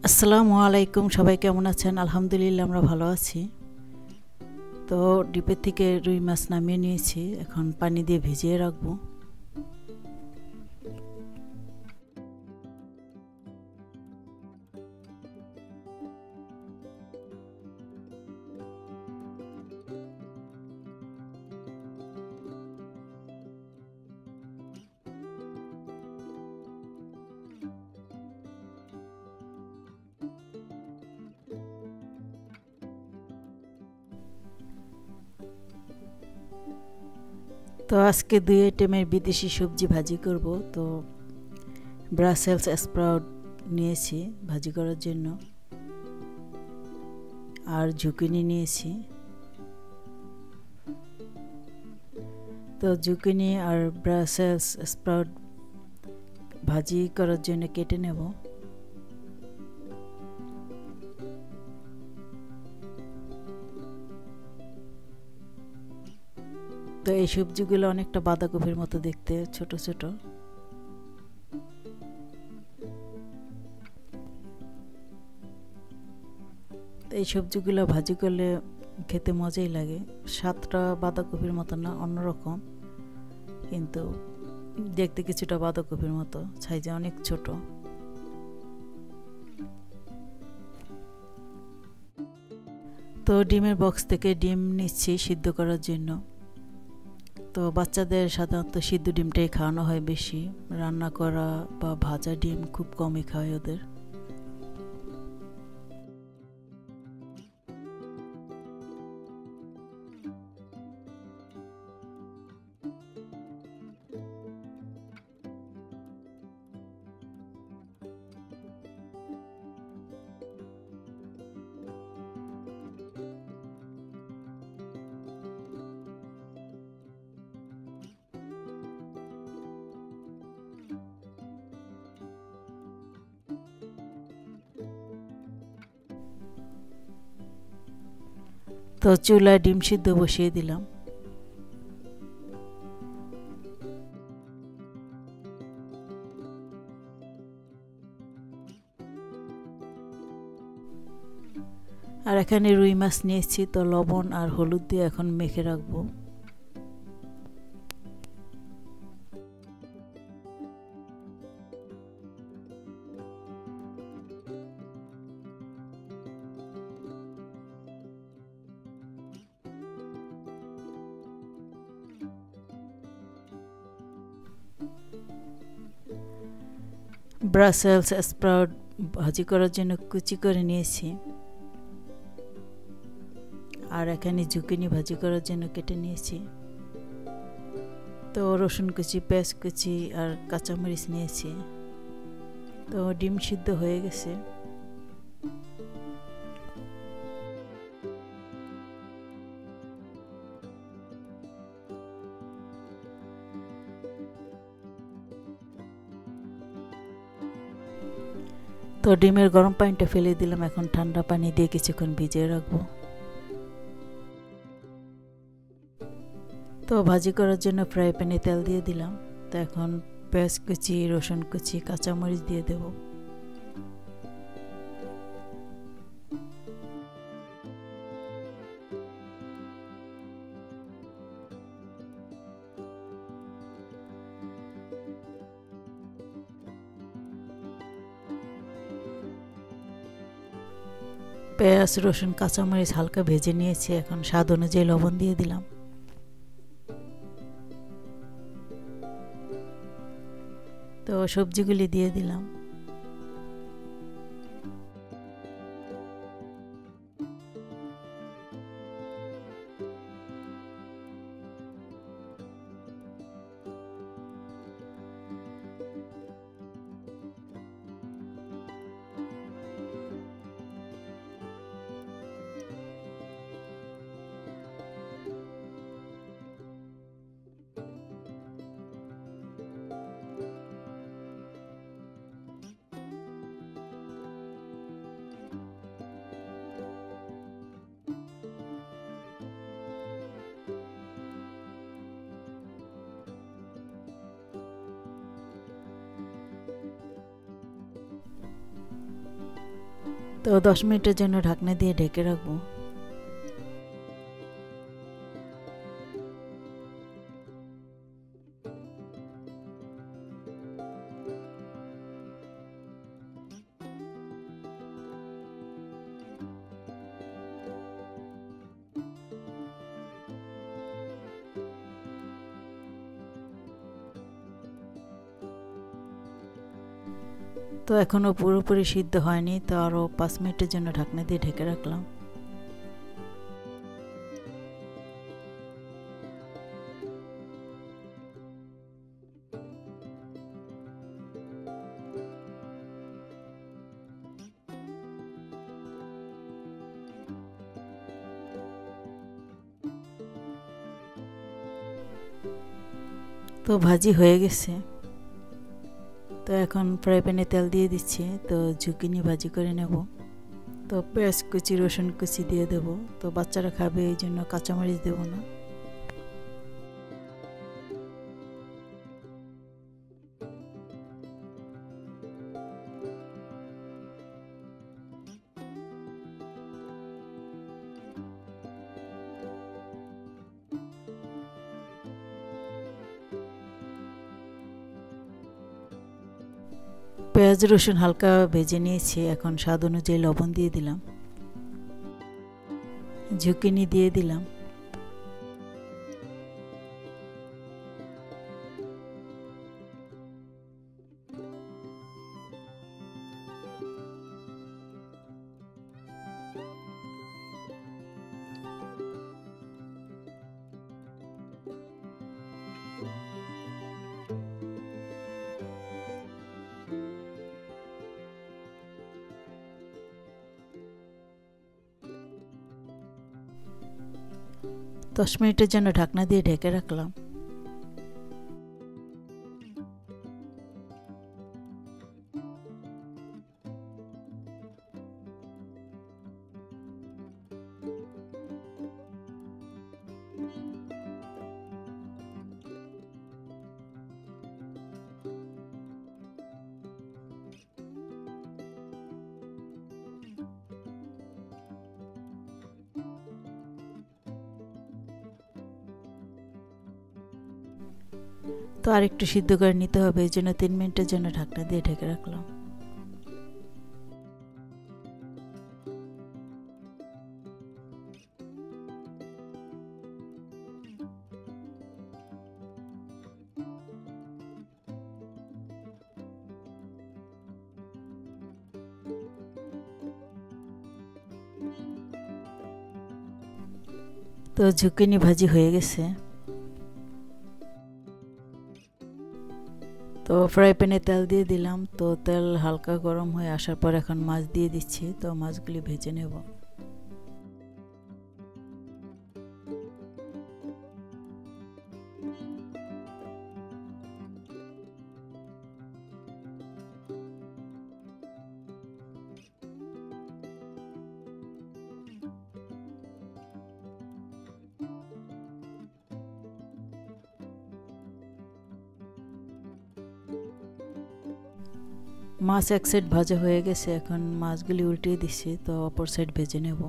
আসসালামু আলাইকুম, সবাই কেমন আছেন? আলহামদুলিল্লাহ আমরা ভালো আছি। তো ডিপের থেকে রুই মাছ নামিয়ে নিয়েছি, এখন পানি দিয়ে ভিজিয়ে রাখবো। তো আজকে 2 আইটেমের বিদেশি সবজি ভাজি করব। তো ব্রাসেলস স্প্রাউট নিয়েছি ভাজি করার জন্য, আর জুকিনি নিয়েছি। তো জুকিনি আর ব্রাসেলস স্প্রাউট ভাজি করার জন্য কেটে নেব। তো এই সবজিগুলো অনেকটা বাঁধাকপির মতো দেখতে, ছোট ছোট। এই সবজিগুলো ভাজি করলে খেতে মজাই লাগে। স্বাদটা বাঁধাকপির মতো না, অন্যরকম, কিন্তু দেখতে কিছুটা বাঁধাকপির মতো, সাইজে অনেক ছোট। তো ডিমের বক্স থেকে ডিম নিচ্ছি সিদ্ধ করার জন্য। তো বাচ্চাদের সাধারণত সিদ্ধ ডিমটাই খাওয়ানো হয় বেশি, রান্না করা বা ভাজা ডিম খুব কমই খায় ওদের। তো চুলায় ডিম সিদ্ধ বসিয়ে দিলাম। আর এখানে রুই মাছ নিয়েছি, তো লবণ আর হলুদ দিয়ে এখন মেখে রাখবো। ব্রাসেলস স্প্রাউট ভাজি করার জন্য কুচি করে নিয়েছি, আর এখানে জুকিনি ভাজি করার জন্য কেটে নিয়েছি। তো রসুন কুচি, পেঁয়াজ কুচি আর কাঁচামরিচ নিয়েছি। তো ডিম সিদ্ধ হয়ে গেছে। তো ডিমের গরম পানিটা ফেলে দিলাম, এখন ঠান্ডা পানি দিয়ে কিছুক্ষণ ভিজিয়ে রাখবো। তো ভাজি করার জন্য ফ্রাই প্যানে তেল দিয়ে দিলাম। তো এখন পেঁয়াজ কুচি, রসুন কুচি, কাঁচামরিচ দিয়ে দেব। পেঁয়াজ, রসুন, কাঁচামরিচ হালকা ভেজে নিয়েছি, এখন স্বাদ অনুযায়ী লবণ দিয়ে দিলাম। তো সবজিগুলি দিয়ে দিলাম। তো 10 মিনিটের জন্য ঢাকনা দিয়ে ঢেকে রাখবো। তো এখনো পুরোপুরি সিদ্ধ হয়নি, তো আরও 5 মিনিটের জন্য ঢাকনা দিয়ে ঢেকে রাখলাম। তো ভাজি হয়ে গেছে। তো এখন ফ্রাই প্যানে তেল দিয়ে দিচ্ছি। তো ঝুঁকিনি ভাজি করে নেব। তো পেঁয়াজ কুচি রসুন কুচি দিয়ে দেব। তো বাচ্চারা খাবে এই জন্য কাঁচামরিচ দেব না। পেঁয়াজ রসুন হালকা ভেজে নিয়েছি, এখন স্বাদ অনুযায়ী লবণ দিয়ে দিলাম, ঝুঁকিনি দিয়ে দিলাম। তো 10 মিনিটের জন্য ঢাকনা দিয়ে ঢেকে রাখলাম। তো আরেকটু সিদ্ধ করে নিতে হবে, এই জন্য 3 মিনিটের জন্য ঢাকনা দিয়ে ঢেকে রাখলাম। তো ঝুঁকিনি ভাজি হয়ে গেছে। তো ফ্রাই প্যানে তেল দিয়ে দিলাম। তো তেল হালকা গরম হয়ে আসার পর এখন মাছ দিয়ে দিচ্ছি। তো মাছগুলি ভেজে নেব। মাছ এক সাইড ভাজা হয়ে গেছে, এখন মাছগুলি উল্টিয়ে দিচ্ছি। তো অপর সাইড ভেজে নেব।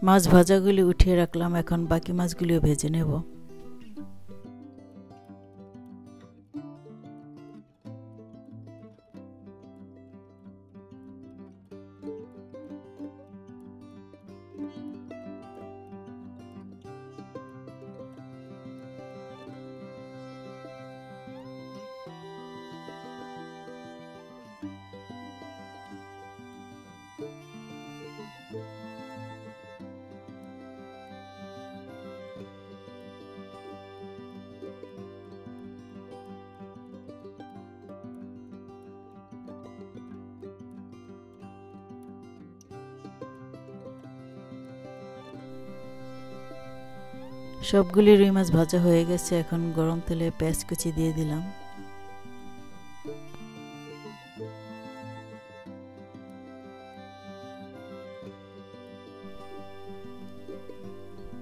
মাছ ভাজাগুলি উঠিয়ে রাখলাম, এখন বাকি মাছগুলিও ভেজে নেব। সবগুলি রুই মাছ ভাজা হয়ে গেছে, এখন গরম তেলে পেঁয়াজ কুচি দিয়ে দিলাম।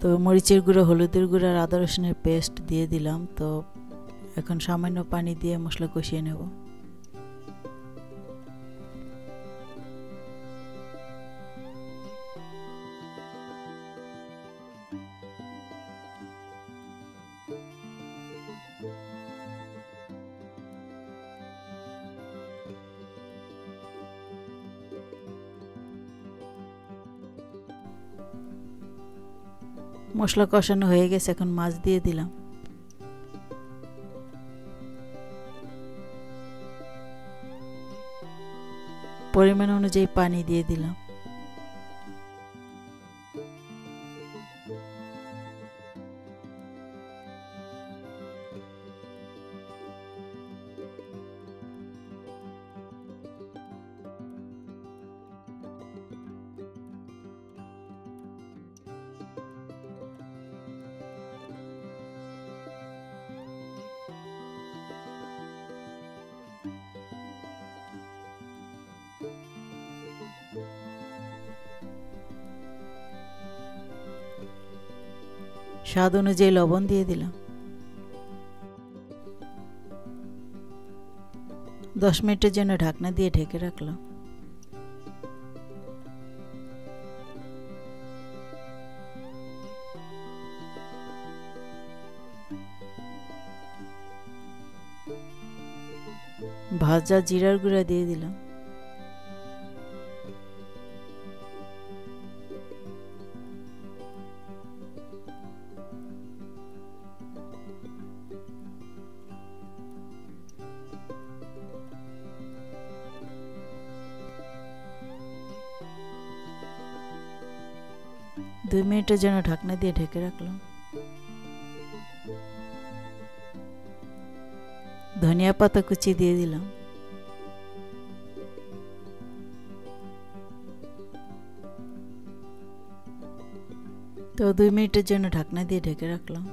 তো মরিচের গুঁড়ো, হলুদের গুঁড়ো আর আদা রসুনের পেস্ট দিয়ে দিলাম। তো এখন সামান্য পানি দিয়ে মশলা কষিয়ে নেব। মশলা কষানো হয়ে গেছে, এখন মাছ দিয়ে দিলাম। পরিমাণ অনুযায়ী পানি দিয়ে দিলাম। স্বাদ অনুযায়ী লবণ দিয়ে দিলাম। 10 মিনিটের জন্য ঢাকনা দিয়ে ঢেকে রাখলাম। ভাজা জিরার গুঁড়া দিয়ে দিলাম। দুই মিনিটের জন্য ঢাকনা দিয়ে ঢেকে রাখলাম। ধনিয়া পাতা কুচি দিয়ে দিলাম। তো 2 মিনিটের জন্য ঢাকনা দিয়ে ঢেকে রাখলাম।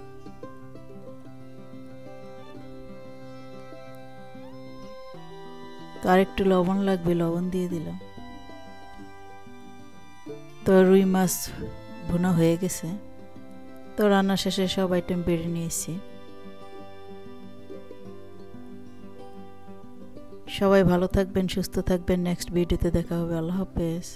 তো আরেকটু লবণ লাগবে, লবণ দিয়ে দিলাম। তো রুই মাছ ভুনা হয়ে গেছে। তো রান্না শেষে সব আইটেম বেড়ে নিয়েছি। সবাই ভালো থাকবেন, সুস্থ থাকবেন। নেক্সট ভিডিওতে দেখা হবে। আল্লাহ হাফেজ।